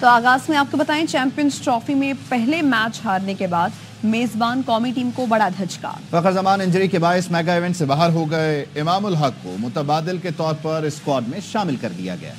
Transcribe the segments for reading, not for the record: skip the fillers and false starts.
तो आगाज में आपको बताएं, चैंपियंस ट्रॉफी में पहले मैच हारने के बाद मेजबान कौमी टीम को बड़ा धचका। फखर जमान इंजरी के बायस मेगा इवेंट से बाहर हो गए। इमामुल हक को मुतबादिल के तौर पर स्क्वाड में शामिल कर दिया गया।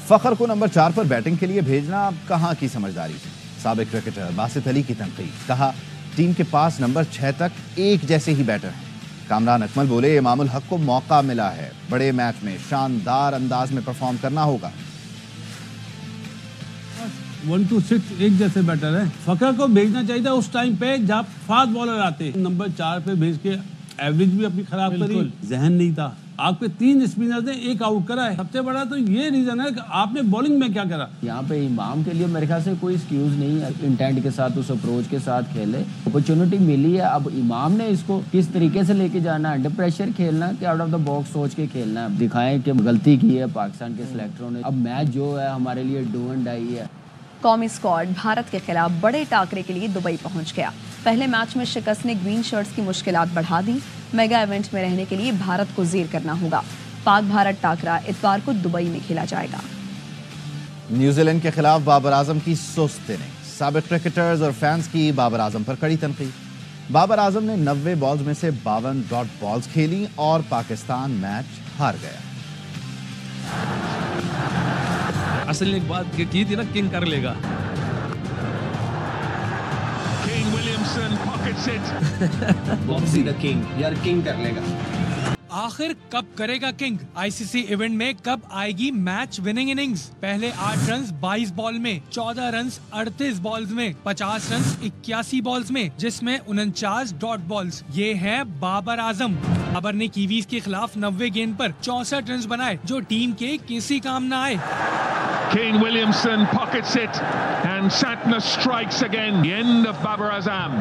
फखर को नंबर 4 पर बैटिंग के लिए भेजना अब कहां की समझदारी। साबिक क्रिकेटर बासित अली की तनकीद, कहा टीम के पास नंबर 6 तक एक जैसे ही बैटर हैं। कामरान अकमल बोले इमामुल हक को मौका मिला है, बड़े मैच में शानदार अंदाज में परफॉर्म करना होगा। 1 to 6 एक जैसे बैटर है। फखर को भेजना चाहिए था उस टाइम पे जब फास्ट बॉलर आते। नंबर 4 पे भेज के एवरेज भी अपनी खराब करी, जहन नहीं था। आप पे 3 स्पिनर ने 1 आउट करा है। सबसे बड़ा तो ये रीजन है कि आपने बॉलिंग में क्या करा। यहाँ पे इमाम के लिए मेरे ख्याल से कोई एक्सक्यूज नहीं है। इंटेंट के साथ, उस अप्रोच के साथ खेले, अपॉर्चुनिटी मिली है। अब इमाम ने इसको किस तरीके से लेके जाना है, अंडर प्रेशर खेलना कि आउट ऑफ द बॉक्स सोच के खेलना है। दिखाएं कि गलती की है पाकिस्तान के सिलेक्टरों ने। अब मैच जो है हमारे लिए डू एंड डाई है। कौमी स्क्वाड भारत के खिलाफ बड़े टाकरे के लिए दुबई पहुंच गया। पहले मैच में शिकस्त ने ग्रीन शर्ट्स की मुश्किलात बढ़ा दी। मेगा इवेंट में रहने के लिए भारत को जीर करना होगा। पाक भारत टाकरा इतवार को दुबई में खेला जाएगा। न्यूजीलैंड के खिलाफ बाबर आजम की सुस्त इनिंग। साबिक क्रिकेटर्स और फैंस की बाबर आजम पर कड़ी तनकीद। बाबर आजम ने 90 बॉल्स में से 52 डॉट बॉल्स खेली और पाकिस्तान मैच हार गया। असल एक बात की थी ना, किंग कर लेगा। King Williamson pockets it. Boxy the king, यार किंग कर लेगा। आखिर कब करेगा किंग? आईसीसी इवेंट में कब आएगी मैच विनिंग इनिंग्स? पहले 8 रन 22 बॉल में, 14 रन 38 बॉल्स में, 50 रन 81 बॉल्स में, जिसमें 49 डॉट बॉल्स। ये है बाबर आजम। बाबर ने कीवीज के खिलाफ 90 गेंद पर 64 रन बनाए, जो टीम के किसी काम न आए। King Williamson pockets it and Santner strikes again. The end of Babar Azam.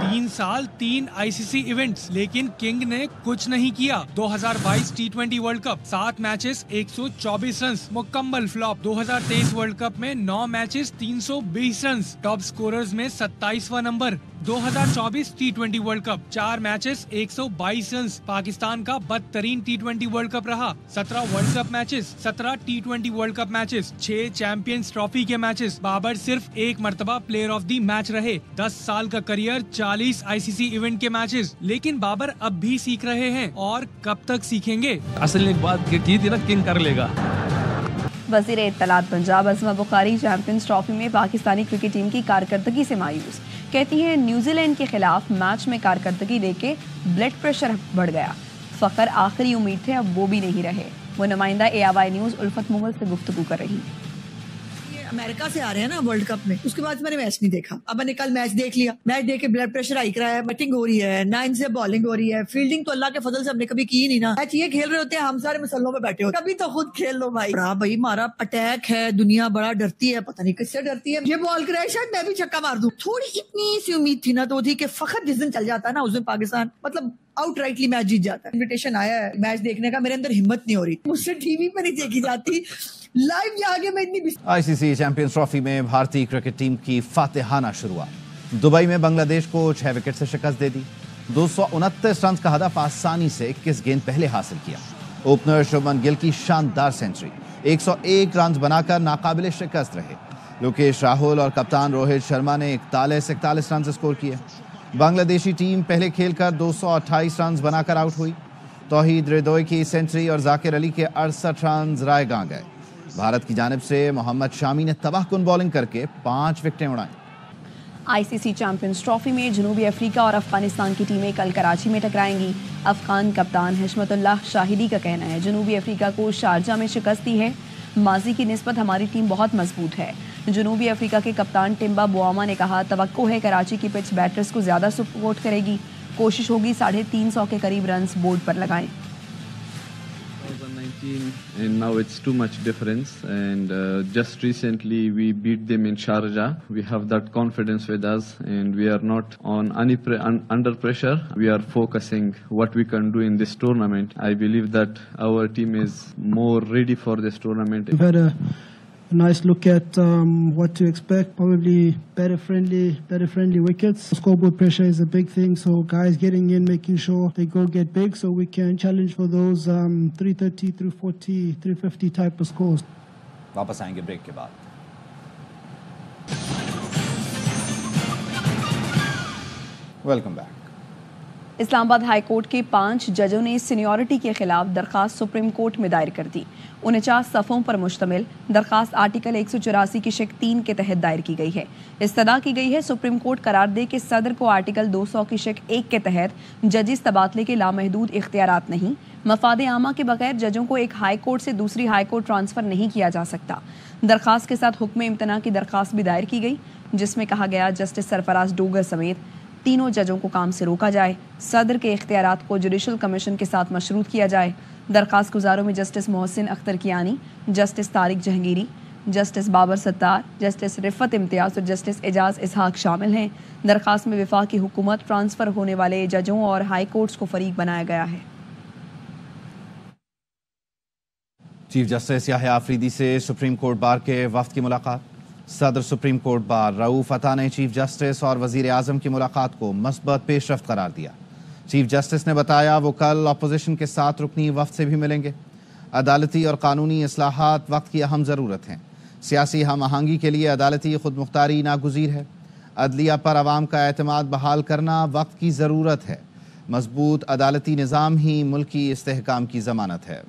3 साल 3 आईसीसी इवेंट्स, लेकिन किंग ने कुछ नहीं किया। 2022 टी20 वर्ल्ड कप 7 मैचेस 124 रन, मुकम्मल फ्लॉप। 2023 वर्ल्ड कप में 9 मैचेस 320 रन, टॉप स्कोरर्स में 27वां नंबर। 2024 टी20 world cup 4 matches 122 run, Pakistan का बदतरीन टी20 वर्ल्ड कप रहा। 17 वर्ल्ड कप मैचेस, 17 टी20 world cup matches, 6 champions trophy के मैचेस। बाबर सिर्फ 1 मरतबा प्लेयर ऑफ द मैच रहे। 10 साल का करियर, 40 आईसीसी इवेंट के मैचेस। लेकिन बाबर अब भी सीख रहे हैं, और कब तक सीखेंगे? असल एक बात की थी ना, किंग कर लेगा। वज़ीर इत्तलात पंजाब अज़मा बुखारी चैंपियंस ट्रॉफी में पाकिस्तानी क्रिकेट टीम की कारकर्दगी से मायूस। कहती हैं न्यूजीलैंड के खिलाफ मैच में कारकर्दगी देके ब्लड प्रेशर बढ़ गया। फखर आखिरी उम्मीद थे, अब वो भी नहीं रहे। वो नुमाइंदा AIY न्यूज़ उल्फत मुगल से गुफ्तगू कर रही। अमेरिका से आ रहे हैं ना वर्ल्ड कप में, उसके बाद मैंने मैच नहीं देखा। अब मैंने कल मैच देख लिया। मैच देख के ब्लड प्रेशर हाई कराया है। बैटिंग हो रही है, 9 से बॉलिंग हो रही है। फील्डिंग तो अल्लाह के फजल से हमने कभी की नहीं ना। मैच ये खेल रहे होते हैं, हम सारे मसलों में बैठे होते हैं। कभी तो खुद खेल लो भाई। भाई हमारा अटैक है, दुनिया बड़ा डरती है, पता नहीं किससे डरती है। ये बॉल कराए, शायद मैं भी छक्का मार दूं। थोड़ी इतनी सी उम्मीद थी ना, तो थी कि फखर जिस दिन चल जाता है ना, उस दिन पाकिस्तान मतलब आउटराइटली मैच जीत जाता है। इन्विटेशन आया है मैच देखने का, मेरे अंदर हिम्मत नहीं हो रही। मुझसे टीवी पे नहीं देखी जाती, लाइव जाके मैं इतनी। आईसीसी चैंपियंस ट्रॉफी में भारतीय क्रिकेट टीम की फातिहाना शुरुआत। दुबई में बांग्लादेश को 6 विकेट से शिकस्त दे दी। 229 रन का हदफ आसानी से 21 गेंद पहले हासिल किया। ओपनर शुभमन गिल की शानदार सेंचुरी। 101 रन बनाकर नाकाबिले शिकस्त रहे। लोकेश राहुल और कप्तान रोहित शर्मा ने 41 रन स्कोर किए। बांग्लादेशी टीम पहले खेलकर 228 रन बनाकर आउट हुई। तौहीद रिदोई की सेंचुरी और जाकिर अली के 68 रन रायगां गए। भारत की जानिब से मोहम्मद शामी ने तबाहकुन बॉलिंग करके 5 विकेटें उड़ाई। आईसीसी चैंपियंस ट्रॉफी में जनूबी अफ्रीका और अफगानिस्तान की टीमें कल कराची में टकराएंगी। अफगान कप्तान हिशमतुल्लाह शाहिदी का कहना है जनूबी अफ्रीका को शारजा में शिकस्त दी है। माजी की निस्बत हमारी टीम बहुत मजबूत है। जनूबी अफ्रीका के कप्तान टिम्बा बुआमा ने कहा तवक्को है कराची की पिच बैटर्स को ज्यादा सपोर्ट करेगी। कोशिश होगी 350 के करीब रन बोर्ड पर लगाएं। And now it's too much difference, and just recently we beat them in Sharjah. We have that confidence with us, and we are not on under pressure. We are focusing what we can do in this tournament. I believe that our team is more ready for this tournament. We've had a nice look at what to expect. Probably better friendly wickets. Scoreboard pressure is a big thing, so guys getting in, making sure they go get big, so we can challenge for those 330, 340, 350 type of scores. वापस आएंगे break के बाद। Welcome back. Islamabad high court के 5 जजों ने seniority के खिलाफ दरखास्त सुप्रीम कोर्ट में दायर कर दी। 49 सफ़ों पर मुश्तमिल दरखास्त आर्टिकल 184 की शिक 3 के तहत दायर की गई है। इस्तदा की गई है सुप्रीम कोर्ट करार दे कि सदर को आर्टिकल 200 की शिक 1 के तहत जजिस तबादले के लामहदूद इख्तियारात नहीं, मफाद आमा के बगैर जजों को एक हाई कोर्ट से दूसरी हाई कोर्ट ट्रांसफर नहीं किया जा सकता। दरखास्त के साथ हुक्म इम्तना की दरखास्त भी दायर की गई, जिसमें कहा गया जस्टिस सरफराज डोगर समेत तीनों जजों को काम से रोका जाए, सदर के इख्तियारात को जुडिशल कमीशन के साथ मशरूत किया जाए। दरखास्त गुजारों में justice Mohsin Akhtar Kayani, justice Tariq Jahangiri, justice Babar Sattar, justice Rifat Imtiaz और जस्टिस एजाज इसहाक शामिल हैं। दरखास्त में वफाकी हुकूमत ट्रांसफर होने वाले जजों और हाई कोर्ट्स को फरीक बनाया गया है। चीफ जस्टिस याहिया अफरीदी से सुप्रीम कोर्ट बार के वफ्द की मुलाकात। सदर सुप्रीम कोर्ट बार रऊफ अता ने चीफ जस्टिस और वजीर आजम की मुलाकात को मस्बत पेशरफ्त करार दिया। चीफ जस्टिस ने बताया वो कल अपोजिशन के साथ रुकनी वफ्द से भी मिलेंगे। अदालती और कानूनी इस्लाहात वक्त की अहम ज़रूरत हैं। सियासी हम आहंगी के लिए अदालती खुद मुख्तारी नागुज़ीर है। अदलिया पर आवाम का एतमाद बहाल करना वक्त की ज़रूरत है। मजबूत अदालती निज़ाम ही मुल्की इस्तेहकाम की ज़मानत है।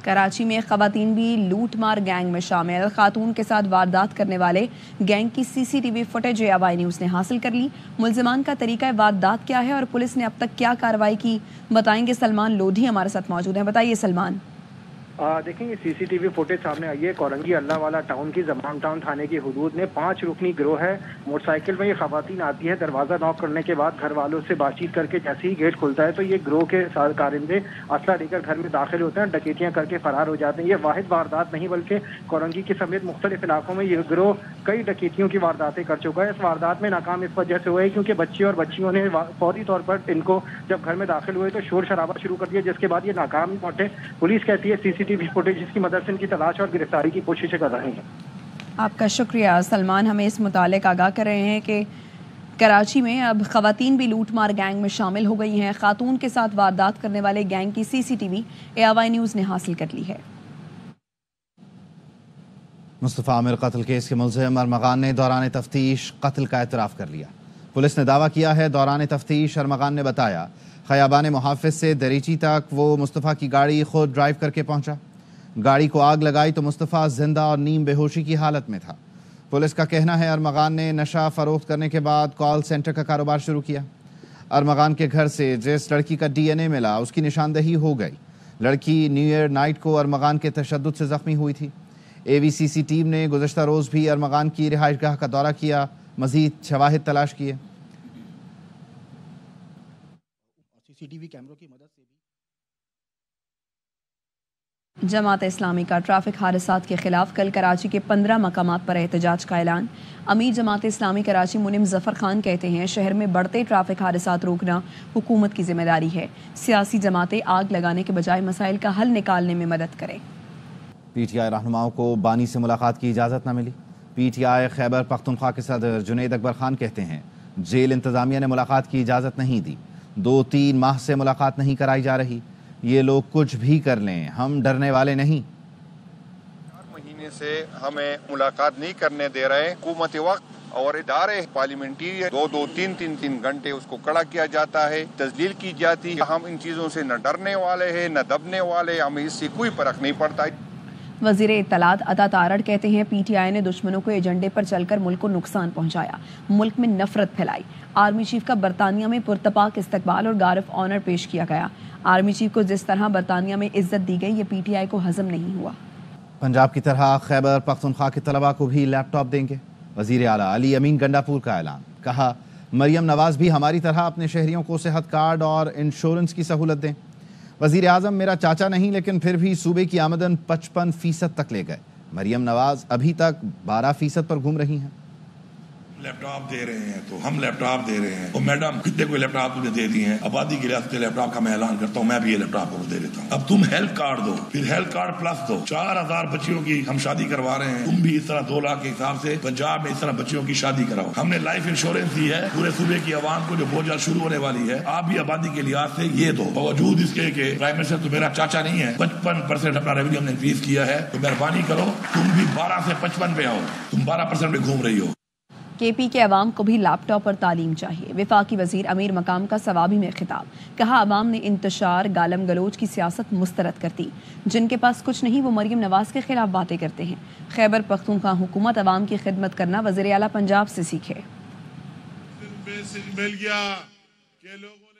कराची में खवातीन भी लूट मार गैंग में शामिल। खातून के साथ वारदात करने वाले गैंग की CCTV फुटेज AWI न्यूज़ ने हासिल कर ली। मुल्जिमान का तरीका वारदात क्या है और पुलिस ने अब तक क्या कार्रवाई की, बताएंगे सलमान लोधी हमारे साथ मौजूद हैं। बताइए सलमान। देखें ये CCTV फुटेज सामने आई है। कोरंगी अल्लाहवाला टाउन की जमान टाउन थाने की हुदूद में 5 रुकनी गिरोह है। मोटरसाइकिल में ये खवातीन आती है, दरवाजा नॉक करने के बाद घर वालों से बातचीत करके जैसे ही गेट खुलता है तो ये गिरोह के कारिंदे असला लेकर घर में दाखिल होते हैं, डकैतियां करके फरार हो जाते हैं। ये वाहिद वारदात नहीं बल्कि कोरंगी के समेत मुख्तलिफ इलाकों में ये गिरोह कई डकैतियों की वारदातें कर चुका है। इस वारदात में नाकाम इस वजह से हुआ है क्योंकि बच्चे और बच्चियों ने फौरी तौर पर इनको जब घर में दाखिल हुए तो शोर शराबा शुरू कर दिया, जिसके बाद ये नाकाम पहुंचे। पुलिस कहती है CCTV फुटेज जिसकी मदद से इनकी तलाश और गिरफ्तारी की कोशिशें कर रहे हैं। आपका शुक्रिया सलमान, हमें इस मुतालिक आगाह कर रहे हैं कि कराची में अब खवातीन भी लूट मार गैंग में शामिल हो गई हैं। खातून के साथ वारदात करने वाले गैंग की CCTV AWI न्यूज़ ने हासिल कर ली है। मुस्तफ़ा आमिर कत्ल केस के मुल्ज़िम अरमगान ने दौरान तफ्तीश कत्ल का एतराफ़ कर लिया। पुलिस ने दावा किया है दौरान तफ्तीश अरमगान ने बताया खयाबान मुहाफ़िज़ से दरीची तक वो मुस्तफ़ा की गाड़ी खुद ड्राइव करके पहुंचा। गाड़ी को आग लगाई तो मुस्तफ़ा जिंदा और नीम बेहोशी की हालत में था। पुलिस का कहना है अरमगान ने नशा फरोख्त करने के बाद कॉल सेंटर का कारोबार शुरू किया। अरमगान के घर से जिस लड़की का DNA मिला उसकी निशानदही हो गई। लड़की न्यू ईयर नाइट को अरमगान के तशद्दुद से जख्मी हुई थी। AVCC टीम ने गुज़श्ता रोज़ भी अरमगान की रिहाइशगाह का दौरा किया, मज़ीद शवाहिद तलाश किए। CCTV कैमरों की मदद से जमात इस्लामी का ट्रैफिक हादसात के खिलाफ कल कराची के 15 मकामात पर एहतजाज का ऐलान। अमीर जमात इस्लामी कराची मुनिम जफर खान कहते हैं शहर में बढ़ते ट्रैफिक हादसात रोकना हुकूमत की जिम्मेदारी है। सियासी जमातें आग लगाने के बजाय मसाइल का हल निकालने में मदद करें। PTI रहनुमाओं को बानी से मुलाकात की इजाज़त न मिली। PTI खैबर पख्तूनख्वा के सदर जुनैद अकबर खान कहते हैं जेल इंतज़ामिया ने मुलाकात की इजाज़त नहीं दी। 2-3 माह से मुलाकात नहीं कराई जा रही। ये लोग कुछ भी कर लें, हम डरने वाले नहीं। 4 महीने से हमें मुलाकात नहीं करने दे रहे। हुकूमत वक्त और इदारे पार्लियामेंट्री 2-2, 3-3 घंटे उसको कड़ा किया जाता है, तजलील की जाती है। हम इन चीज़ों से न डरने वाले हैं न दबने वाले, हमें इससे कोई फर्क नहीं पड़ता। वज़ीर इत्तलात अता तारड़ कहते हैं PTI ने दुश्मनों को एजेंडे पर चलकर मुल्क को नुकसान पहुंचाया, मुल्क में नफरत फैलाई। आर्मी चीफ का बरतानिया में पुरतपाक इस्तकबाल और गार्ड ऑफ ऑनर पेश किया गया। आर्मी चीफ को जिस तरह बरतानिया में इज्जत दी गई ये PTI को हजम नहीं हुआ। पंजाब की तरह खैबर पख्तूनख्वा के तलबा को भी लैपटॉप देंगे। वज़ीर आला अली अमीन गंडापुर का ऐलान। कहा मरियम नवाज भी हमारी तरह अपने शहरियों को सेहत कार्ड और इंश्योरेंस की सहूलत दें। वज़ीर आज़म मेरा चाचा नहीं लेकिन फिर भी सूबे की आमदन 55% तक ले गए। मरियम नवाज अभी तक 12% पर घूम रही हैं। लैपटॉप दे रहे हैं तो हम लैपटॉप दे रहे हैं, और मैडम कितने कोई लैपटॉप तुमने दे दिए हैं, आबादी के लिहाज से लैपटॉप का मैं ऐलान करता हूँ, मैं भी ये लैपटॉप को दे देता हूँ। अब तुम हेल्थ कार्ड दो, फिर हेल्थ कार्ड प्लस दो, 4000 बच्चियों की हम शादी करवा रहे हैं, तुम भी इस तरह 2 लाख के हिसाब से पंजाब में इस तरह बच्चियों की शादी कराओ। हमने लाइफ इंश्योरेंस दी है पूरे सूबे की आवाम को जो बहुत जल्द शुरू होने वाली है, आप भी आबादी के लिहाज से ये दो। बावजूद इसके कि प्राइम मिनिस्टर तो मेरा चाचा नहीं है, 55% अपना रेवेन्यू हमने इंक्रीज किया है, तो मेहरबानी करो तुम भी 12 से 55 पे आओ, तुम 12% में घूम रही हो। केपी के अवाम को भी लैपटॉप और तालीम चाहिए। वफाकी वजीर अमीर मकाम का सवाबी में खिताब, कहा अवाम ने इंतशार गालम गलोच की सियासत मुस्तरद कर दी, जिनके पास कुछ नहीं वो मरियम नवाज के खिलाफ बातें करते हैं। खैबर पख्तूनख्वा हुकूमत अवाम की खिदमत करना वज़ीर आला पंजाब से सीखे। मिल गया कि लोगों ने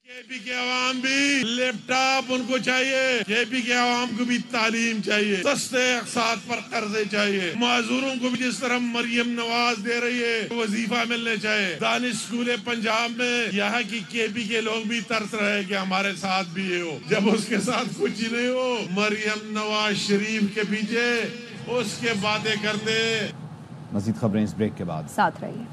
केपी के अवाम भी लैपटॉप उनको चाहिए, केपी के अवाम को भी तालीम चाहिए, सस्ते अक़सात पर कर्जे चाहिए, माजूरों को भी जिस तरह मरियम नवाज दे रही है वजीफा मिलने चाहिए। दानिश स्कूल पंजाब में यहाँ की केपी के लोग भी तरस रहे कि हमारे साथ भी ये हो, जब उसके साथ कुछ ही नहीं हो, मरियम नवाज शरीफ के पीछे उसके बातें करते। मज़ीद खबरें इस ब्रेक के बाद, साथ रहिए।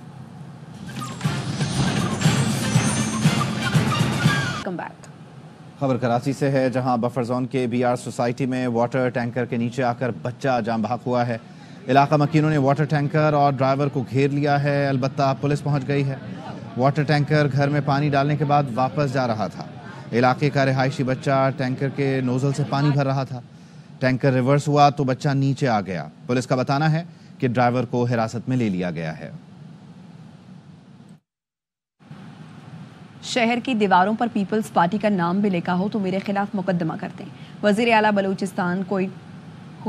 खबर कराची से है, जहां बफर जोन के BR सोसाइटी में वाटर टैंकर के नीचे आकर बच्चा जान बहक हुआ है। इलाका मकीनों ने वाटर टैंकर और ड्राइवर को घेर लिया है, अलबत्ता पुलिस पहुंच गई है। वाटर टैंकर घर में पानी डालने के बाद वापस जा रहा था। इलाके का रिहायशी बच्चा टैंकर के नोजल से पानी भर रहा था। टैंकर रिवर्स हुआ तो बच्चा नीचे आ गया। पुलिस का बताना है कि ड्राइवर को हिरासत में ले लिया गया है। शहर की दीवारों पर पीपल्स पार्टी का नाम भी लिखा हो तो मेरे खिलाफ मुकदमा करते हैं। वज़ीर आला बलूचिस्तान को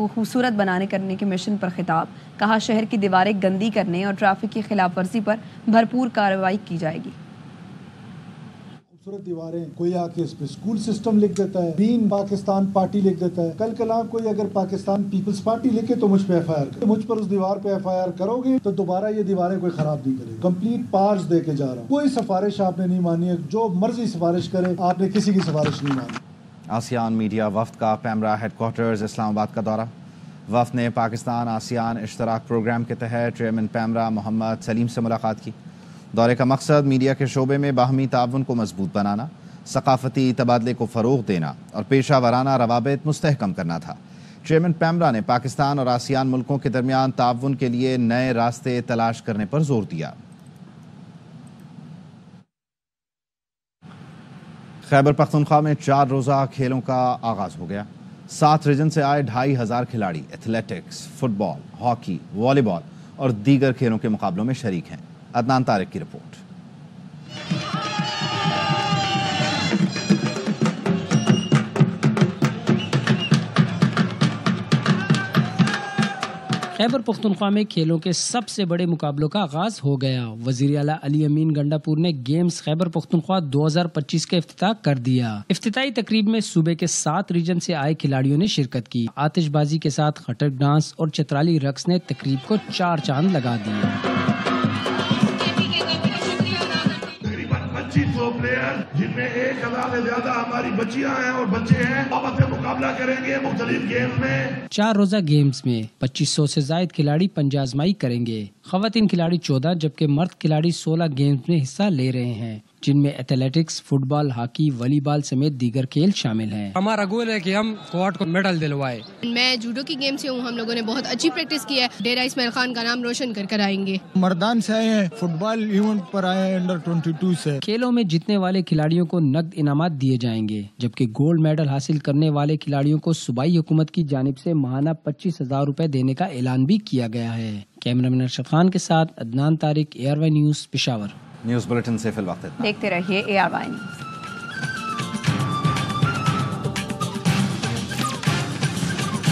खूबसूरत बनाने करने के मिशन पर खिताब, कहा शहर की दीवारें गंदी करने और ट्रैफिक की खिलाफ वर्जी पर भरपूर कार्रवाई की जाएगी। खूबसूरत दीवारें, कोई आके इस पे स्कूल सिस्टम लिख देता है, ग्रीन पाकिस्तान पार्टी लिख देता है, कल कल कोई अगर पाकिस्तान पीपल्स पार्टी लिखे तो मुझ पे FIR करे। मुझ पर उस दीवार पे FIR करोगे तो दोबारा ये दीवारें कोई खराब नहीं करेगी। कंप्लीट पार्ट्स दे के जा रहा हूँ, कोई सिफारिश आपने नहीं मानी है, जो मर्जी सिफारिश करे, आपने किसी की सिफारिश नहीं मानी। आसियान मीडिया वफ्द का पैमरा हेडक्वार्टर्स इस्लामाबाद का दौरा। वफ्द ने पाकिस्तान आसियान इश्तराक प्रोग्राम के तहत चेयरमैन पैमरा मोहम्मद सलीम से मुलाकात की। दौरे का मकसद मीडिया के शोबे में बाहमी ताउन को मजबूत बनाना, सकाफती तबादले को फ़रोग़ देना और पेशा वराना रवाबित मुस्तहकम करना था। चेयरमैन पैमरा ने पाकिस्तान और आसियान मुल्कों के दरमियान ताउन के लिए नए रास्ते तलाश करने पर जोर दिया। खैबर पख्तूनख्वा में 4 रोज़ा खेलों का आगाज हो गया। 7 रीजन से आए 2500 खिलाड़ी एथलेटिक्स, फुटबॉल, हॉकी, वॉलीबॉल और दीगर खेलों के मुकाबलों में शरीक हैं। अदनान तारिक की रिपोर्ट। खैबर पख्तूनख्वा में खेलों के सबसे बड़े मुकाबलों का आगाज हो गया। वजीर आला अली अमीन गंडापुर ने गेम्स खैबर पख्तूनख्वा 2025 का इफ्तिताह कर दिया। इफ्तिताई तकरीब में सूबे के 7 रीजन से आए खिलाड़ियों ने शिरकत की। आतिशबाजी के साथ खटक डांस और चतराली रक्स ने तकरीब को 4 चांद लगा दिए। 2500 प्लेयर, जिनमें 1000 से ज्यादा हमारी बच्चियां हैं और बच्चे हैं, आपस में मुकाबला करेंगे मुख्तलिफ गेम्स में। 4 रोजा गेम्स में 2500 से ज्यादा खिलाड़ी पंजाजमाई करेंगे। खवातीन खिलाड़ी 14 जबकि मर्द खिलाड़ी 16 गेम्स में हिस्सा ले रहे हैं, जिनमें एथलेटिक्स, फुटबॉल, हॉकी, वॉलीबॉल समेत दीगर खेल शामिल हैं। हमारा गोल है कि हम स्क्वाड को मेडल दिलवाए। मैं जूडो की गेम से हूँ, हम लोगों ने बहुत अच्छी प्रैक्टिस की है। डेरा इस्माइल खान का नाम रोशन कर आएंगे। मर्दान से आए हैं, फुटबॉल इवेंट पर आए हैं अंडर 22 से। खेलों में जीतने वाले खिलाड़ियों को नकद इनामात दिए जाएंगे, जबकि गोल्ड मेडल हासिल करने वाले खिलाड़ियों को सूबाई हुकूमत की जानिब से माहाना 25,000 रुपए देने का ऐलान भी किया गया है। कैमरामैन अरशद खान के साथ Adnan Tariq, ARY news, Peshawar. News bulletin से फिल वक्त देखते रहिए ARY न्यूज़।